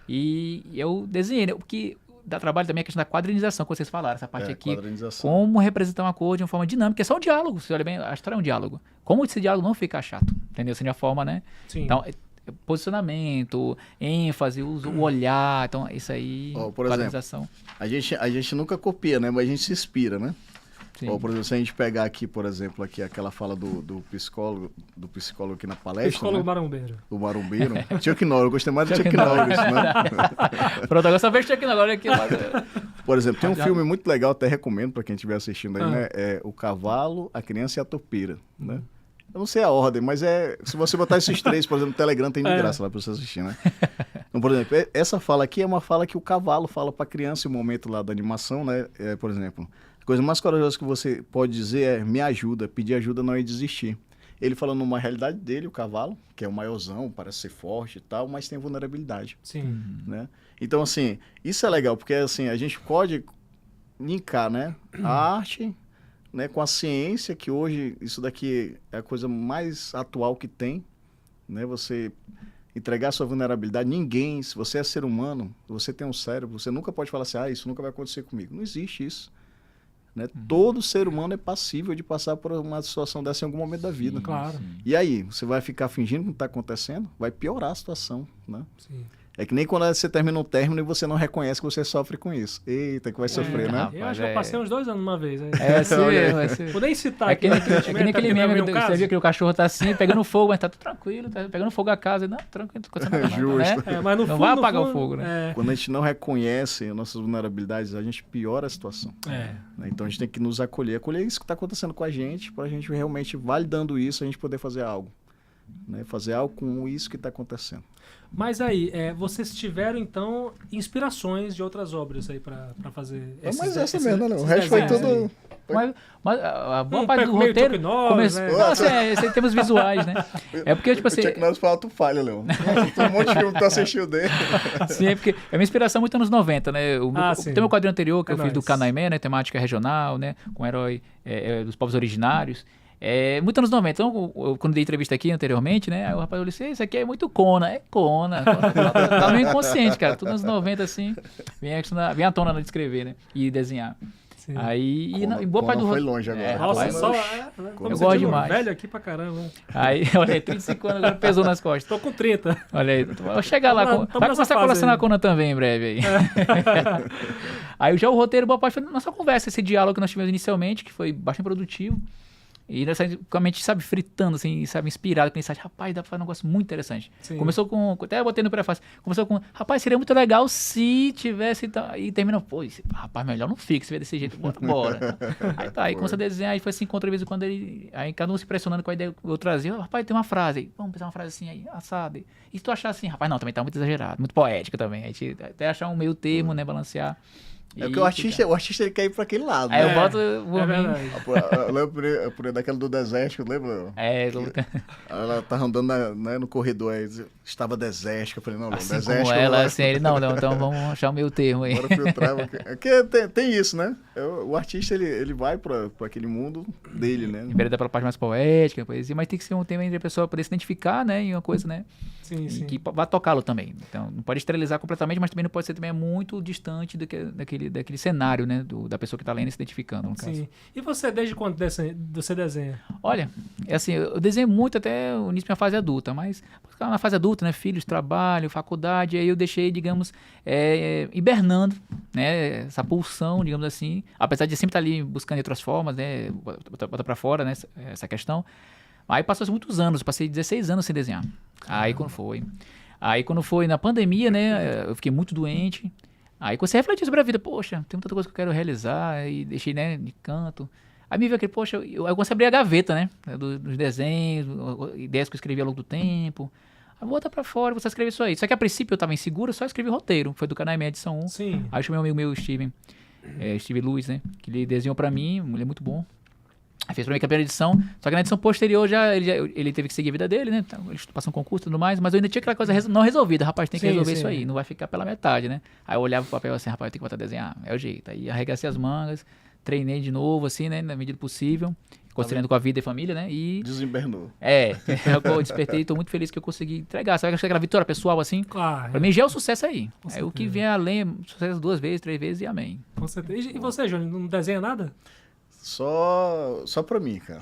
Speaker 2: E eu desenhei, né? Porque dá trabalho também a questão da quadrinização, que vocês falaram, essa parte aqui.
Speaker 3: Quadrinização.
Speaker 2: Como representar uma cor de uma forma dinâmica, é só um diálogo. Você olha bem, a história é um diálogo. Como esse diálogo não fica chato, entendeu? Assim, de uma forma, né?
Speaker 1: Sim.
Speaker 2: Então, posicionamento, ênfase, o olhar, então isso aí,
Speaker 3: Por exemplo, a gente nunca copia, né? Mas a gente se inspira, né?
Speaker 2: Sim.
Speaker 3: Ou, por exemplo, se a gente pegar aqui, por exemplo, aqui aquela fala do psicólogo aqui na palestra,
Speaker 1: Psicólogo
Speaker 3: né?
Speaker 1: marombeiro.
Speaker 3: O marombeiro. Chuck Norris, eu gostei mais do Chuck Norris, né?
Speaker 2: Pronto, agora só vejo Chuck Norris aqui.
Speaker 3: Por exemplo, tem um filme muito legal, até recomendo para quem estiver assistindo aí, né? É O Cavalo, a Criança e a Topeira, né? Eu não sei a ordem, mas se você botar esses três, por exemplo, no Telegram tem de graça lá para você assistir, né? Então, por exemplo, essa fala aqui é uma fala que o cavalo fala para a criança em um momento lá da animação, né? Por exemplo, a coisa mais corajosa que você pode dizer é me ajuda, pedir ajuda não é desistir. Ele falando numa realidade dele, o cavalo, que é o maiorzão, parece ser forte e tal, mas tem vulnerabilidade.
Speaker 1: Sim.
Speaker 3: Né? Então, assim, isso é legal, porque assim, a gente pode linkar, né? A arte, né, com a ciência, que hoje isso daqui é a coisa mais atual que tem, né? Você entregar sua vulnerabilidade. Ninguém, se você é ser humano, você tem um cérebro, você nunca pode falar assim, isso nunca vai acontecer comigo. Não existe isso. Né? Todo ser humano é passível de passar por uma situação dessa em algum momento da vida.
Speaker 1: Claro.
Speaker 3: E aí, você vai ficar fingindo que não está acontecendo? Vai piorar a situação, né?
Speaker 1: Sim.
Speaker 3: É que nem quando você termina um término e você não reconhece que você sofre com isso. Eita, que vai sofrer, né?
Speaker 1: Eu acho que eu passei uns 2 anos uma vez.
Speaker 2: É assim mesmo, é assim.
Speaker 1: Vou nem citar
Speaker 2: É que nem aquele meme
Speaker 1: que
Speaker 2: você viu que o cachorro tá assim, pegando fogo, mas tá tudo tranquilo, tá pegando fogo a casa. Não, tranquilo, não acontecendo nada,
Speaker 3: Justo.
Speaker 2: né?
Speaker 1: Mas no
Speaker 2: Não
Speaker 1: fundo,
Speaker 2: vai apagar o fogo, né?
Speaker 3: Quando a gente não reconhece as nossas vulnerabilidades, a gente piora a situação. Né? Então a gente tem que nos acolher. Acolher isso que está acontecendo com a gente, para a gente realmente, validando isso, a gente poder fazer algo. Né? Fazer algo com isso que está acontecendo.
Speaker 1: Mas aí, vocês tiveram, então, inspirações de outras obras aí para fazer esses,
Speaker 3: mas essa mesmo, não. O resto foi tudo...
Speaker 2: Mas a boa parte do roteiro começou...
Speaker 1: Né?
Speaker 2: Não, assim, em termos visuais, né? É porque, tipo assim...
Speaker 3: O Chuck Norris fala, tu falha, Leon. Tem um monte de filme que tu assistiu dele.
Speaker 2: Sim, é porque é uma inspiração muito anos 90, né? Tem meu quadrinho anterior que eu fiz do Canaimé, né? Temática regional, né? Com herói dos povos originários. Muito anos 90. Então, quando dei entrevista aqui anteriormente, né? Aí o rapaz olhou assim, isso aqui é muito Conan. É Conan. Tá meio inconsciente, cara. Tudo anos 90, assim, vem à tona de escrever, né? E desenhar. Sim. Aí,
Speaker 3: e
Speaker 2: boa parte do
Speaker 3: foi longe agora.
Speaker 1: Nossa,
Speaker 2: eu gosto demais.
Speaker 1: Velho aqui pra caramba.
Speaker 2: Aí, olha aí, 35 anos agora pesou nas costas.
Speaker 1: Tô com 30.
Speaker 2: Olha aí, vou chegar lá. Vai começar a colecionar Conan também em breve aí. Aí já o roteiro, boa parte foi nossa conversa, esse diálogo que nós tivemos inicialmente, que foi bastante produtivo. E nós saímos com a mente, sabe, fritando, assim, sabe, inspirado, com esse rapaz, dá pra fazer um negócio muito interessante. Sim. Começou com, até eu botei no prefácio, começou com, rapaz, seria muito legal se tivesse, e terminou, pô, rapaz, melhor não fica, se vê desse jeito, bora. Aí tá, aí começou a desenhar, e foi assim, contra vez quando ele, aí cada um se impressionando com a ideia que eu trazia, rapaz, tem uma frase aí, vamos pensar uma frase assim aí, assado. E se tu achar assim, rapaz, não, também tá muito exagerado, muito poética também, a gente até achar um meio termo, né, balancear.
Speaker 3: É porque o artista ele quer ir pra aquele lado.
Speaker 2: Aí
Speaker 3: né?
Speaker 2: eu boto
Speaker 3: Eu lembro daquela do deserto, lembra? Ela tava andando no corredor, aí estava desértico. Eu falei, não,
Speaker 2: assim
Speaker 3: deserto.
Speaker 2: Como ela, assim, ele, não, então vamos achar o meio termo aí.
Speaker 3: Bora filtrar. Porque tem isso, né? O artista, ele vai pra aquele mundo dele, né?
Speaker 2: Primeiro dá pela parte mais poética, poesia, mas tem que ser um tema entre a pessoa poder se identificar, né? Em uma coisa, né?
Speaker 1: Sim, sim.
Speaker 2: Que vai tocá-lo também. Então, não pode esterilizar completamente, mas também não pode ser também muito distante daquele cenário, né? Da pessoa que está lendo e se identificando, no caso.
Speaker 1: Sim. E você, desde quando você desenha?
Speaker 2: Olha, é assim, eu desenho muito até o início da minha fase adulta, mas na fase adulta, né? Filhos, trabalho, faculdade, aí eu deixei, digamos, hibernando, né? Essa pulsão, digamos assim, apesar de sempre estar ali buscando outras formas, né? Botar para fora, né? Essa questão. Aí passou muitos anos, eu passei 16 anos sem desenhar. Aí quando foi na pandemia, né, eu fiquei muito doente. Aí comecei a refletir sobre a vida. Poxa, tem muita coisa que eu quero realizar. E deixei, né, de canto. Aí me veio aquele, poxa, eu comecei a abrir a gaveta, né, dos desenhos, ideias que eu escrevi ao longo do tempo. Aí bota pra fora, você escreve isso aí. Só que a princípio eu tava inseguro, só escrevi roteiro. Foi do Canaimé edição 1.
Speaker 1: Sim.
Speaker 2: Aí eu chamei um amigo meu, Steve Luiz, né, que ele desenhou pra mim, ele é muito bom. Aí fez pra mim a primeira edição, só que na edição posterior ele teve que seguir a vida dele, né? Então, ele passou um concurso e tudo mais, mas eu ainda tinha aquela coisa não resolvida. Rapaz, tem que resolver isso aí, não vai ficar pela metade, né? Aí eu olhava pro papel assim, rapaz, eu tenho que voltar a desenhar, é o jeito. Aí arregacei as mangas, treinei de novo, assim, né? Na medida do possível. conciliando com a vida e família, né? E
Speaker 3: Desembernou.
Speaker 2: eu despertei e tô muito feliz que eu consegui entregar. Sabe aquela vitória pessoal assim?
Speaker 1: Claro.
Speaker 2: Pra mim já é o sucesso aí.
Speaker 1: Com
Speaker 2: É o que
Speaker 1: certeza.
Speaker 2: vem além, sucesso 2 vezes, 3 vezes e amém.
Speaker 1: Com certeza. E você, Júnior, não desenha nada?
Speaker 3: Só pra mim, cara.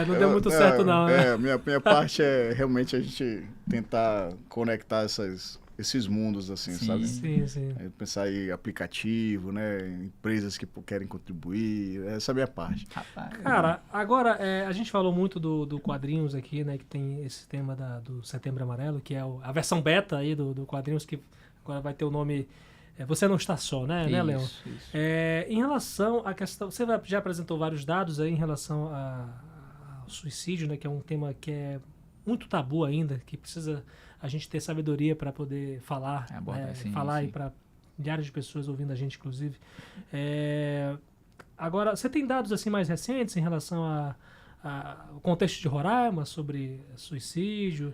Speaker 1: Não deu muito certo não, né?
Speaker 3: Minha parte é realmente a gente tentar conectar esses mundos, assim,
Speaker 2: Sim.
Speaker 3: sabe?
Speaker 1: Sim.
Speaker 3: É, pensar em aplicativo, né? Empresas que querem contribuir. Essa é a minha parte.
Speaker 2: Rapaz.
Speaker 1: Cara, agora a gente falou muito do quadrinhos aqui, né? Que tem esse tema do Setembro Amarelo, que é a versão beta aí do quadrinhos, que agora vai ter o nome Você Não Está Só, né, Leon?
Speaker 2: Isso.
Speaker 1: Em relação à questão... Você já apresentou vários dados aí em relação ao suicídio, né? Que é um tema que é muito tabu ainda, que precisa a gente ter sabedoria para poder falar, falar
Speaker 2: sim.
Speaker 1: e para milhares de pessoas ouvindo a gente, inclusive. Agora, você tem dados assim mais recentes em relação ao contexto de Roraima sobre suicídio,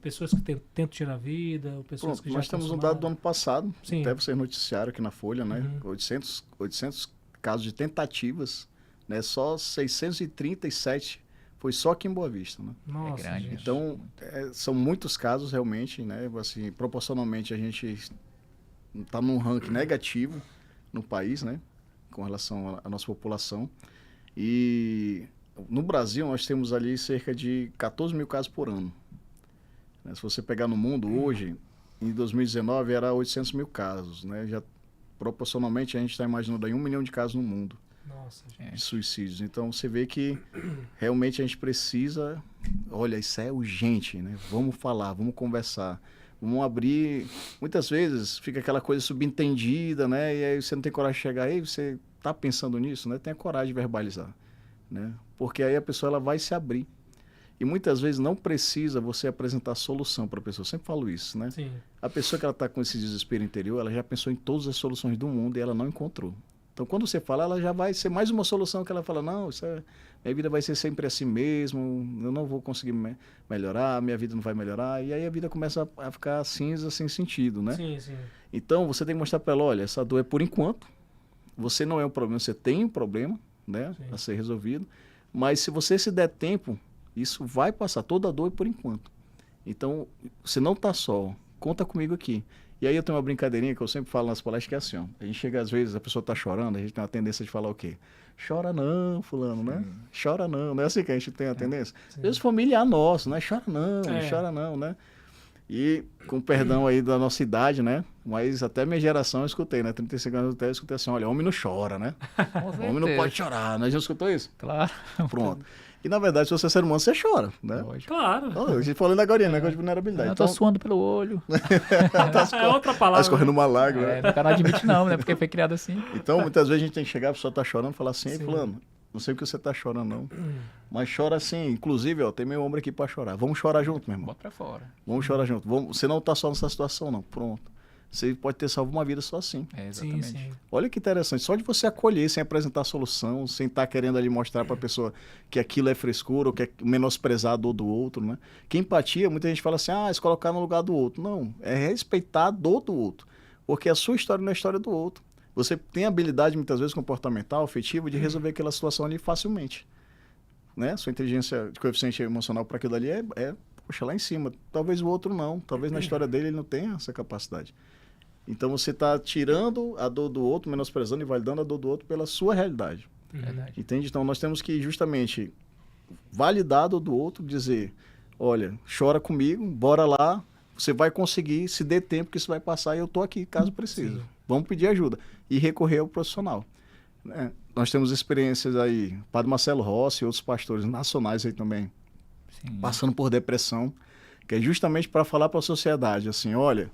Speaker 1: pessoas que tentam tirar a vida, ou pessoas que já
Speaker 3: nós temos um
Speaker 1: consumaram?
Speaker 3: dado do ano passado,
Speaker 1: Sim.
Speaker 3: até vocês noticiaram aqui na Folha, né?
Speaker 1: Uhum.
Speaker 3: 800 casos de tentativas, né? Só 637 foi só aqui em Boa Vista, né?
Speaker 1: Nossa,
Speaker 2: grande.
Speaker 1: gente.
Speaker 3: Então, são muitos casos realmente, né? Assim, proporcionalmente a gente está num ranking negativo no país, né? Com relação à nossa população. E no Brasil nós temos ali cerca de 14 mil casos por ano. Se você pegar no mundo hoje, em 2019 era 800 mil casos, né? Já proporcionalmente a gente está imaginando aí 1 milhão de casos no mundo.
Speaker 1: Nossa, gente.
Speaker 3: De suicídios. Então você vê que realmente a gente precisa, olha, isso é urgente, né? Vamos falar, vamos conversar, vamos abrir. Muitas vezes fica aquela coisa subentendida, né? E aí você não tem coragem de chegar aí, você está pensando nisso, né? Tenha coragem de verbalizar, né? Porque aí a pessoa ela vai se abrir. E muitas vezes não precisa você apresentar solução para a pessoa. Eu sempre falo isso, né?
Speaker 1: Sim.
Speaker 3: A pessoa que ela está com esse desespero interior, ela já pensou em todas as soluções do mundo e ela não encontrou. Então, quando você fala, ela já vai ser mais uma solução que ela fala, não, minha vida vai ser sempre assim mesmo, eu não vou conseguir melhorar, minha vida não vai melhorar. E aí a vida começa a ficar cinza, sem sentido, né?
Speaker 1: Sim.
Speaker 3: Então, você tem que mostrar para ela, olha, essa dor é por enquanto, você não é um problema, você tem um problema, né, a ser resolvido, mas se você se der tempo, isso vai passar, toda a dor é por enquanto. Então, você não está só, conta comigo aqui. E aí eu tenho uma brincadeirinha que eu sempre falo nas palestras, que é assim, ó, a gente chega às vezes, a pessoa está chorando, a gente tem uma tendência de falar o quê? Chora não, fulano, né? Chora não é assim que a gente tem a tendência? Às vezes familiar nosso, né? Chora não, né? E com perdão aí da nossa idade, né? Mas até minha geração eu escutei, né? 35 anos até eu escutei assim, olha, homem não chora, né? Homem não pode chorar, né? Já escutou isso?
Speaker 2: Claro.
Speaker 3: Pronto. E na verdade, se você é ser humano, você chora, né?
Speaker 1: Claro.
Speaker 3: A gente falou agora, né? De vulnerabilidade.
Speaker 2: Eu tô suando pelo olho.
Speaker 1: É outra palavra.
Speaker 3: Tá escorrendo uma lágrima.
Speaker 2: O cara não admite não, né? Porque foi criado assim.
Speaker 3: Então, muitas vezes a gente tem que chegar, a pessoa tá chorando e falar assim, ei,
Speaker 1: Sim.
Speaker 3: fulano, não sei o que você tá chorando, não. Mas chora assim, inclusive, ó, tem meu ombro aqui pra chorar. Vamos chorar junto, meu irmão.
Speaker 2: Bota pra fora.
Speaker 3: Vamos chorar junto. Você não tá só nessa situação, não. Pronto. Você pode ter salvo uma vida só assim.
Speaker 2: Exatamente.
Speaker 1: Sim.
Speaker 3: Olha que interessante. Só de você acolher, sem apresentar a solução, sem estar querendo ali mostrar para a pessoa que aquilo é frescura ou que é menosprezar a dor do outro, né? Que empatia, muita gente fala assim, se colocar no lugar do outro. Não, é respeitar a dor do outro. Porque a sua história não é a história do outro. Você tem habilidade, muitas vezes, comportamental, afetiva, de resolver aquela situação ali facilmente. Né? Sua inteligência de coeficiente emocional para aquilo ali poxa, lá em cima. Talvez o outro não. Talvez na história dele ele não tenha essa capacidade. Então você está tirando a dor do outro, menosprezando e validando a dor do outro pela sua realidade.
Speaker 2: Verdade.
Speaker 3: Entende? Então nós temos que justamente validar a dor do outro, dizer, olha, chora comigo, bora lá, você vai conseguir, se der tempo que isso vai passar e eu estou aqui caso precise. Vamos pedir ajuda e recorrer ao profissional. Né? Nós temos experiências aí, Padre Marcelo Rossi e outros pastores nacionais aí também, passando por depressão, que é justamente para falar para a sociedade, assim, olha,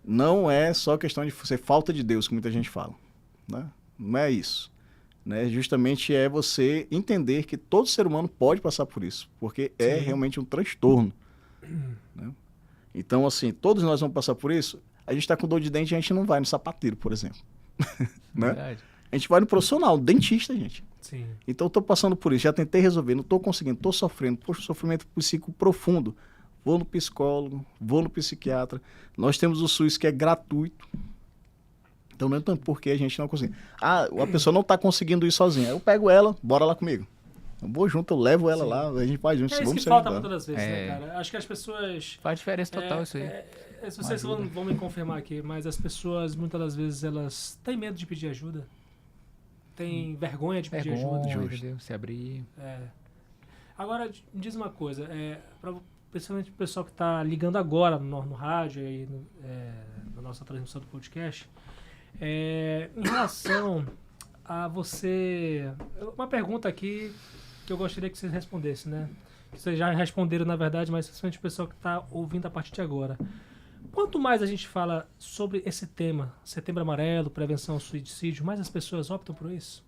Speaker 3: não é só questão de ser falta de Deus, que muita gente fala. Né? Não é isso. Né? Justamente é você entender que todo ser humano pode passar por isso, porque é realmente um transtorno. Né? Então, assim, todos nós vamos passar por isso. A gente está com dor de dente e a gente não vai no sapateiro, por exemplo. Né?
Speaker 2: Verdade.
Speaker 3: A gente vai no profissional, dentista, gente.
Speaker 1: Sim.
Speaker 3: Então, eu estou passando por isso, já tentei resolver, não estou conseguindo, estou sofrendo, poxa, sofrimento psíquico profundo. Vou no psicólogo, vou no psiquiatra. Nós temos o SUS que é gratuito. Então não é tanto porque a gente não consegue. A pessoa não está conseguindo ir sozinha. Eu pego ela, bora lá comigo. Eu vou junto, eu levo ela lá, a gente vai junto.
Speaker 1: É isso
Speaker 3: vamos
Speaker 1: que
Speaker 3: se
Speaker 1: falta
Speaker 3: ajudar.
Speaker 1: muitas das vezes, né, cara? Acho que as pessoas...
Speaker 2: Faz diferença total isso aí.
Speaker 1: Vocês vão me confirmar aqui, mas as pessoas, muitas das vezes, elas têm medo de pedir ajuda. Têm vergonha de pedir ajuda.
Speaker 2: Entendeu? Se abrir.
Speaker 1: Agora, me diz uma coisa, principalmente o pessoal que está ligando agora no rádio e na nossa transmissão do podcast, em relação a você... Uma pergunta aqui que eu gostaria que vocês respondessem, né? Vocês já responderam, na verdade, mas principalmente o pessoal que está ouvindo a partir de agora. Quanto mais a gente fala sobre esse tema, Setembro Amarelo, prevenção ao suicídio, mais as pessoas optam por isso?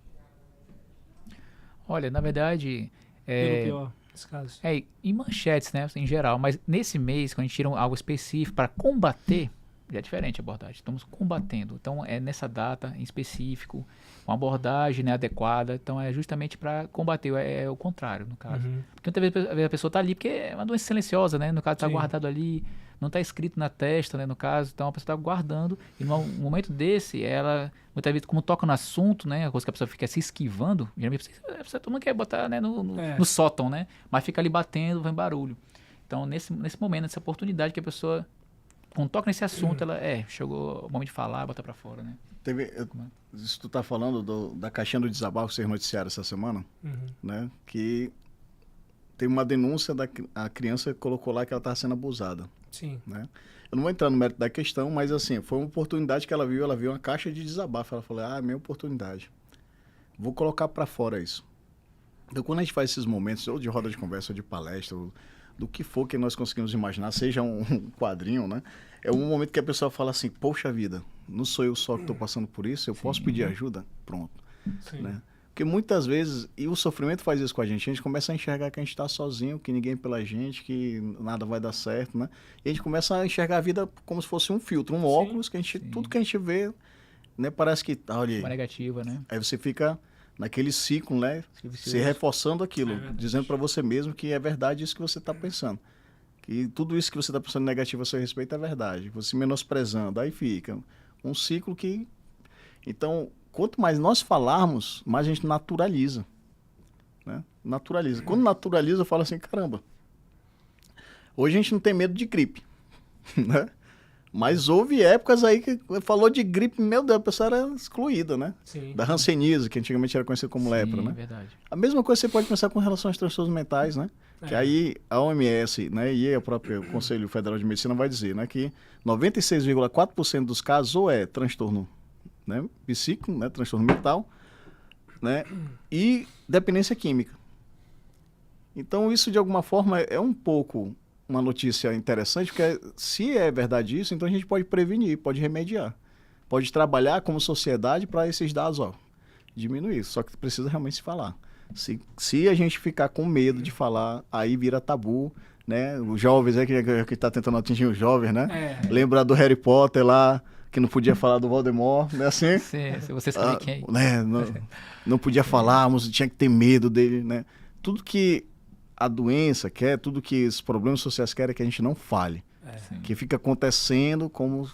Speaker 2: Olha, na verdade...
Speaker 1: Pelo pior, nesse caso.
Speaker 2: Em manchetes, né, em geral. Mas nesse mês, quando a gente tira algo específico para combater, já é diferente a abordagem. Estamos combatendo. Então, é nessa data em específico, uma abordagem, né, adequada. Então, é justamente para combater. É o contrário, no caso. Porque muitas vezes a pessoa está ali porque é uma doença silenciosa, né? No caso, está guardado ali, não está escrito na testa, né, no caso. Então, a pessoa está guardando. E num momento desse, ela, muitas vezes, como toca no assunto, né, a coisa que a pessoa fica se esquivando, geralmente a pessoa todo mundo quer botar, né, no sótão, né? Mas fica ali batendo, vai barulho. Então, nesse momento, nessa oportunidade que a pessoa... Quando toca nesse assunto, ela chegou o momento de falar, botar pra fora, né?
Speaker 3: Se tu tá falando da caixinha do desabafo que vocês noticiaram essa semana, né? Que tem uma denúncia a criança colocou lá que ela estava sendo abusada.
Speaker 1: Sim.
Speaker 3: Né? Eu não vou entrar no mérito da questão, mas assim, foi uma oportunidade que ela viu uma caixa de desabafo. Ela falou, minha oportunidade. Vou colocar para fora isso. Então, quando a gente faz esses momentos, ou de roda de conversa, ou de palestra, ou do que for que nós conseguimos imaginar, seja um quadrinho, né? É um momento que a pessoa fala assim, poxa vida, não sou eu só que estou passando por isso, eu posso pedir ajuda? Pronto. Né? Porque muitas vezes, e o sofrimento faz isso com a gente começa a enxergar que a gente está sozinho, que ninguém é pela gente, que nada vai dar certo, né? E a gente começa a enxergar a vida como se fosse um filtro, um óculos, que a gente, tudo que a gente vê, né, parece que tá ali.
Speaker 2: Uma negativa, né?
Speaker 3: Aí você fica naquele ciclo, né? Se reforçando aquilo, dizendo para você mesmo que é verdade isso que você está pensando. Que tudo isso que você está pensando negativo a seu respeito é verdade. Você menosprezando, aí fica um ciclo que... Então, quanto mais nós falarmos, mais a gente naturaliza. Né? Naturaliza. Quando naturaliza, eu falo assim, caramba, hoje a gente não tem medo de gripe. Né? Mas houve épocas aí que falou de gripe, meu Deus, a pessoa era excluída, né?
Speaker 1: Sim.
Speaker 3: Da hanseníase, que antigamente era conhecida como lepra, né?
Speaker 2: Verdade.
Speaker 3: A mesma coisa você pode pensar com relação aos transtornos mentais, né? Que aí a OMS, né, e o próprio Conselho Federal de Medicina vai dizer, né, que 96,4% dos casos ou é transtorno, né, psíquico, né, transtorno mental, né, e dependência química. Então isso de alguma forma é um pouco uma notícia interessante, porque se é verdade isso, então a gente pode prevenir, pode remediar, pode trabalhar como sociedade para esses dados diminuir, só que precisa realmente se falar. Se a gente ficar com medo de falar, aí vira tabu, né? Os jovens, que está tentando atingir os jovens, né? Lembra do Harry Potter lá, que não podia falar do Voldemort, né? Assim?
Speaker 2: Sim, se você sabe quem é.
Speaker 3: Né? Não podia falar, tinha que ter medo dele, né? Tudo que a doença quer, tudo que os problemas sociais querem é que a gente não fale. Que fica acontecendo como...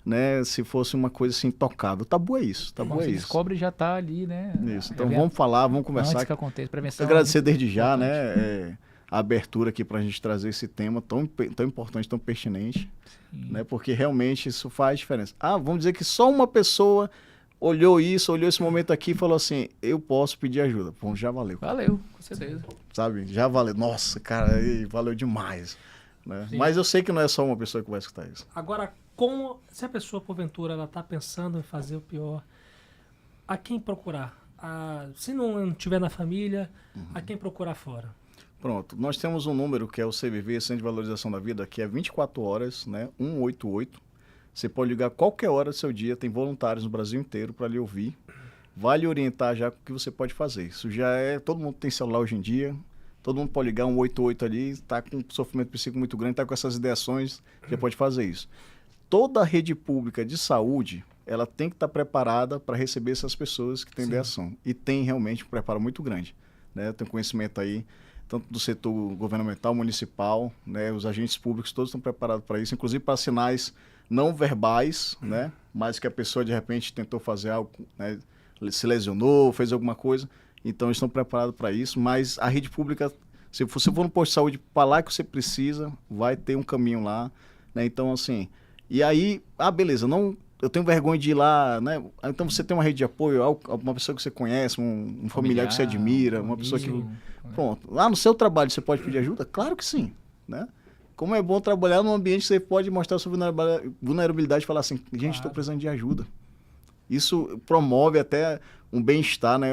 Speaker 3: Né, se fosse uma coisa assim intocável. O tabu é isso. Tabu é isso.
Speaker 2: Descobre já está ali, né?
Speaker 3: Isso. Então vamos falar, vamos conversar.
Speaker 2: Antes que aconteça, prevenção.
Speaker 3: Agradecer desde já, né, a abertura aqui para a gente trazer esse tema tão importante, tão pertinente, né? Porque realmente isso faz diferença. Vamos dizer que só uma pessoa olhou esse momento aqui e falou assim, eu posso pedir ajuda. Bom, já valeu.
Speaker 2: Valeu, com certeza.
Speaker 3: Sabe? Já valeu. Nossa, cara, valeu demais. Né? Mas eu sei que não é só uma pessoa que vai escutar isso.
Speaker 1: Agora, se a pessoa, porventura, ela está pensando em fazer o pior, a quem procurar? Se não estiver na família, a quem procurar fora?
Speaker 3: Pronto. Nós temos um número que é o CVV, Centro de Valorização da Vida, que é 24 horas, né? 188. Você pode ligar qualquer hora do seu dia, tem voluntários no Brasil inteiro para lhe ouvir. Vai lhe orientar já o que você pode fazer. Isso já todo mundo tem celular hoje em dia, todo mundo pode ligar 188 ali, está com um sofrimento psíquico muito grande, está com essas ideações, já pode fazer isso. Toda a rede pública de saúde, ela tem que estar preparada para receber essas pessoas que têm ideação. E tem realmente um preparo muito grande. Né? Eu tenho conhecimento aí, tanto do setor governamental, municipal, né? Os agentes públicos todos estão preparados para isso, inclusive para sinais não verbais, né? Mas que a pessoa de repente tentou fazer algo, né? Se lesionou, fez alguma coisa. Então estão preparados para isso. Mas a rede pública, se você for no posto de saúde, para lá que você precisa, vai ter um caminho lá, né? Então assim, e aí, beleza, não, eu tenho vergonha de ir lá, né? Então você tem uma rede de apoio, uma pessoa que você conhece, um familiar que você admira, uma pessoa que... Pronto. Lá no seu trabalho você pode pedir ajuda? Claro que sim, né? Como é bom trabalhar num ambiente que você pode mostrar sua vulnerabilidade e falar assim, gente, estou precisando de ajuda. Isso promove até um bem-estar, né?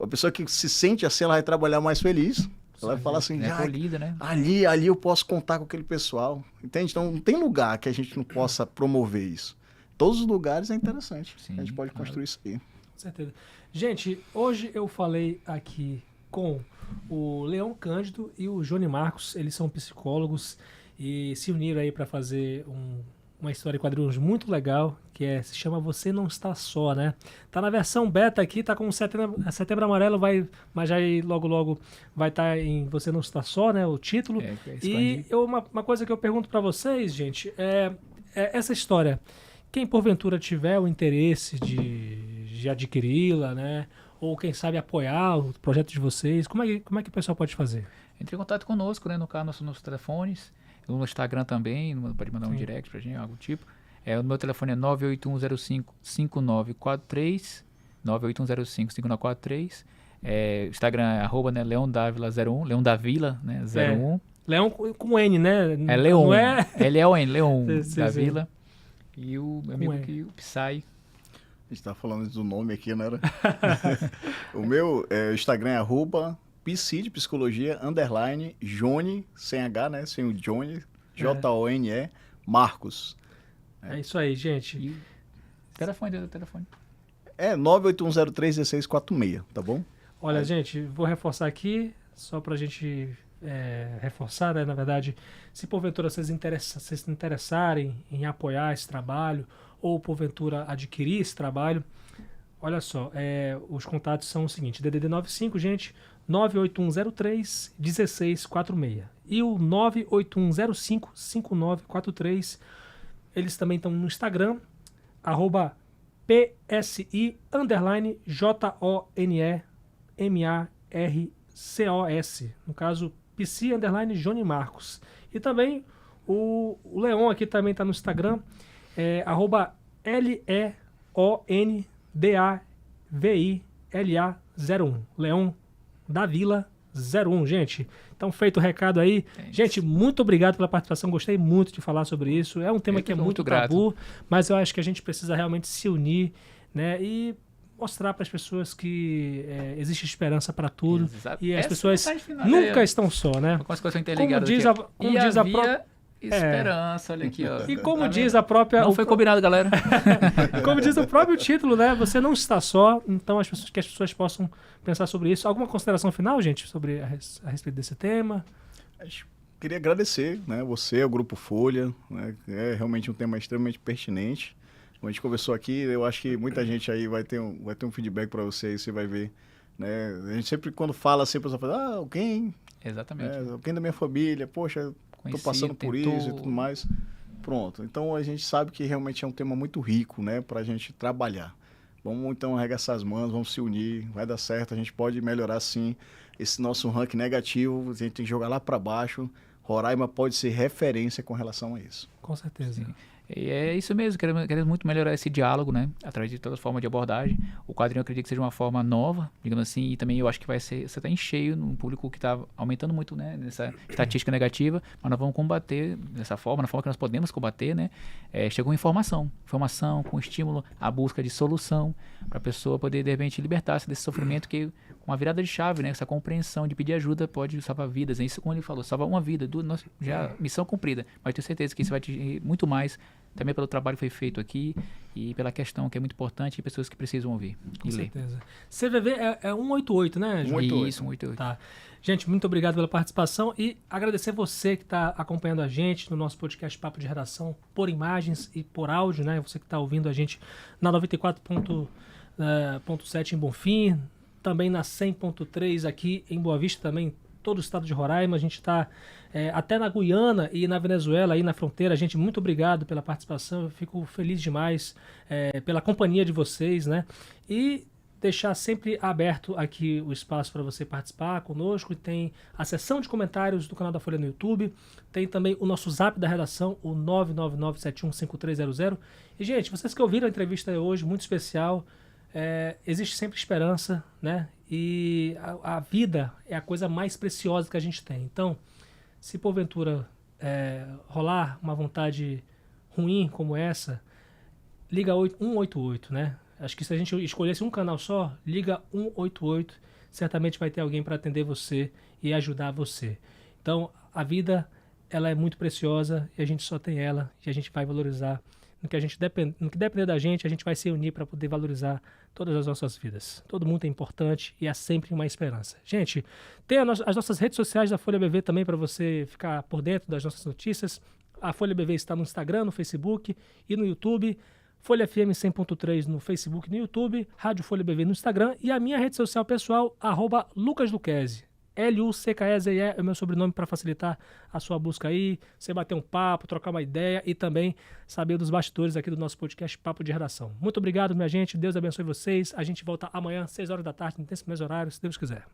Speaker 3: A pessoa que se sente assim, ela vai trabalhar mais feliz. Ela vai falar assim,
Speaker 2: acolhida, né?
Speaker 3: ali eu posso contar com aquele pessoal. Entende? Então não tem lugar que a gente não possa promover isso. Todos os lugares é interessante. Sim, a gente pode construir isso aí.
Speaker 1: Com certeza. Gente, hoje eu falei aqui com o Leão Cândido e o Johnny Marcos. Eles são psicólogos e se uniram aí para fazer uma história de quadrinhos muito legal, que se chama Você Não Está Só, né? Tá na versão beta aqui, tá com Setembro Amarelo, mas já aí logo vai estar em Você Não Está Só, né? O título. E uma coisa que eu pergunto para vocês, gente, é essa história. Quem porventura tiver o interesse de adquiri-la, né? Ou quem sabe apoiar o projeto de vocês, como é que o pessoal pode fazer?
Speaker 2: Entre em contato conosco, né? No caso, nos telefones. No Instagram também, pode mandar um direct pra gente, algo tipo. O meu telefone é 981055943, 981055943. O Instagram é @leondavila01, Leão da Vila, né, 01.
Speaker 1: Leão com N, né?
Speaker 2: É Leon,
Speaker 1: não é?
Speaker 2: L-E-O-N, Leon da Vila. E o meu amigo aqui, o Psy.
Speaker 3: A gente tá falando do nome aqui, não era? O meu Instagram é @PC de psicologia, _ Johnny, sem H, né? Sem o Johnny, Jone, Marcos.
Speaker 1: É isso aí, gente.
Speaker 2: E telefone.
Speaker 3: 981031646, tá bom?
Speaker 1: Olha, gente, vou reforçar aqui, só pra gente reforçar, né? Na verdade, se porventura vocês se interessarem em apoiar esse trabalho, ou porventura adquirir esse trabalho, olha só, os contatos são o seguinte: DDD 95, gente, 98103-1646 e o 98105-5943. Eles também estão no Instagram, @PSI_JONEMARCOS, no caso PC_Johnny Marcos. E também o Leon aqui também está no Instagram, LEONDAVILA01, Leon da Vila 01, gente. Então, feito o recado aí. Gente, muito obrigado pela participação. Gostei muito de falar sobre isso. É um tema que é muito tabu, mas eu acho que a gente precisa realmente se unir, né? E mostrar para as pessoas que existe esperança para tudo. Exato. E as pessoas nunca estão só, né?
Speaker 2: Com as coisas interligadas.
Speaker 1: Como diz a própria
Speaker 2: esperança, olha aqui, ó.
Speaker 1: E como diz a própria...
Speaker 2: Não foi combinado, galera.
Speaker 1: Como diz o próprio título, né? Você não está só, então que as pessoas possam pensar sobre isso. Alguma consideração final, gente, sobre a respeito desse tema?
Speaker 3: Queria agradecer, né, você, o Grupo Folha, né? É realmente um tema extremamente pertinente. Como a gente conversou aqui, eu acho que muita gente aí vai ter um feedback para você aí, você vai ver, né? A gente sempre, quando fala assim, a pessoa fala, alguém...
Speaker 2: Exatamente.
Speaker 3: Alguém da minha família, poxa... Estou passando por isso e tudo mais. Pronto. Então, a gente sabe que realmente é um tema muito rico, né? Para a gente trabalhar. Vamos, então, arregaçar as mãos, vamos se unir. Vai dar certo. A gente pode melhorar, sim, esse nosso ranking negativo. A gente tem que jogar lá para baixo. Roraima pode ser referência com relação a isso.
Speaker 1: Com certeza.
Speaker 2: Sim. E é isso mesmo, queremos muito melhorar esse diálogo, né? Através de toda forma de abordagem. O quadrinho eu acredito que seja uma forma nova, digamos assim, e também eu acho que você está em cheio num público que está aumentando muito, né? Nessa estatística negativa, mas nós vamos combater dessa forma, na forma que nós podemos combater, né? Chegou informação com estímulo, a busca de solução, para a pessoa poder, de repente, libertar-se desse sofrimento que, com a virada de chave, né? Essa compreensão de pedir ajuda pode salvar vidas, é isso como ele falou, salvar uma vida, já missão cumprida, mas tenho certeza que isso vai atingir muito mais, também pelo trabalho que foi feito aqui e pela questão que é muito importante e pessoas que precisam ouvir
Speaker 1: e ler. Com certeza. CVV é 188, né, João?
Speaker 3: 188.
Speaker 2: Isso, 188.
Speaker 1: Tá. Gente, muito obrigado pela participação e agradecer você que está acompanhando a gente no nosso podcast Papo de Redação por imagens e por áudio, né? Você que está ouvindo a gente na 94.7 em Bonfim, também na 100.3 aqui em Boa Vista, também todo o estado de Roraima. A gente está até na Guiana e na Venezuela, aí na fronteira. Gente, muito obrigado pela participação. Eu fico feliz demais pela companhia de vocês, né? E deixar sempre aberto aqui o espaço para você participar conosco. Tem a seção de comentários do canal da Folha no YouTube. Tem também o nosso zap da redação, o 999715300. E, gente, vocês que ouviram a entrevista hoje, muito especial, existe sempre esperança, né? E a vida é a coisa mais preciosa que a gente tem. Então, se porventura rolar uma vontade ruim como essa, liga 188, né? Acho que se a gente escolhesse um canal só, liga 188, certamente vai ter alguém para atender você e ajudar você. Então, a vida, ela é muito preciosa e a gente só tem ela e a gente vai valorizar. No que depender da gente, a gente vai se unir para poder valorizar todas as nossas vidas. Todo mundo é importante e há sempre uma esperança. Gente, tem as nossas redes sociais da Folha BV também para você ficar por dentro das nossas notícias. A Folha BV está no Instagram, no Facebook e no YouTube. Folha FM 100.3 no Facebook e no YouTube, Rádio Folha BV no Instagram e a minha rede social pessoal, @LucasLuquezzi. Luckeze é o meu sobrenome para facilitar a sua busca aí, você bater um papo, trocar uma ideia e também saber dos bastidores aqui do nosso podcast Papo de Redação. Muito obrigado, minha gente, Deus abençoe vocês. A gente volta amanhã, 6 horas da tarde, no mesmo horário, se Deus quiser.